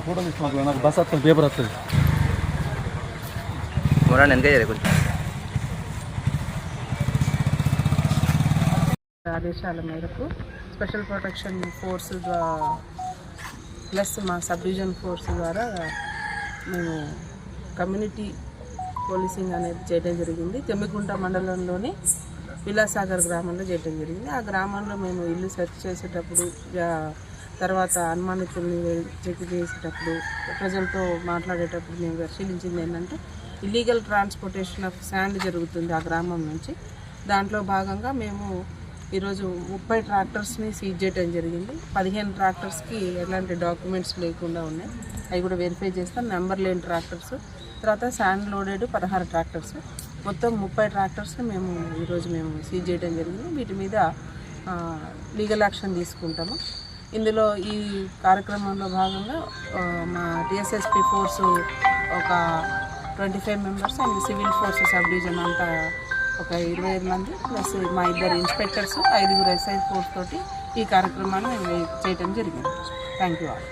Photo తీసుకున్నా నాకు bus వస్తుంది పేపర్ వస్తుంది ఆదేశాల మేరకు స్పెషల్ ప్రొటెక్షన్ ఫోర్స్ ప్లస్ మా సబ్ డివిజన్ ఫోర్స్ ద్వారా మేము కమ్యూనిటీ పోలీసింగ్ అనేది చేయడం జరిగింది. తెమ్మికుంట మండలంలోని విలాసాగర్ గ్రామంలో చేయడం జరిగింది. ఆ గ్రామంలో మేము ఇల్లు సెర్చ్ చేసేటప్పుడు తర్వాత అనుమానితుల్ని చెక్ చేసేటప్పుడు ప్రజలతో మాట్లాడేటప్పుడు మేము పరిశీలించింది ఏంటంటే ఇల్లీగల్ ట్రాన్స్పోర్టేషన్ ఆఫ్ శాండ్ జరుగుతుంది ఆ గ్రామం నుంచి. దాంట్లో భాగంగా మేము ఈరోజు 30 ట్రాక్టర్స్ని సీజ్ చేయడం జరిగింది. 15 ట్రాక్టర్స్కి ఎలాంటి డాక్యుమెంట్స్ లేకుండా ఉన్నాయి, అవి కూడా వెరిఫై చేస్తాం. నెంబర్ లేని ట్రాక్టర్స్, తర్వాత శాండ్ లోడెడ్ 16 ట్రాక్టర్స్, మొత్తం 30 ట్రాక్టర్స్ని ఈరోజు మేము సీజ్ చేయడం జరిగింది. వీటి మీద లీగల్ యాక్షన్ తీసుకుంటాము. ఇందులో ఈ కార్యక్రమంలో భాగంగా మా డిఎస్ఎస్పి ఫోర్సు ఒక 25 members and civil force sub division అంతా ఒక 25 మంది ప్లస్ మా 2 ఇన్స్పెక్టర్స్ 5 SI ఫోర్స్ తోటి ఈ కార్యక్రమాన్ని మేము చేయడం జరిగింది. Thank you all.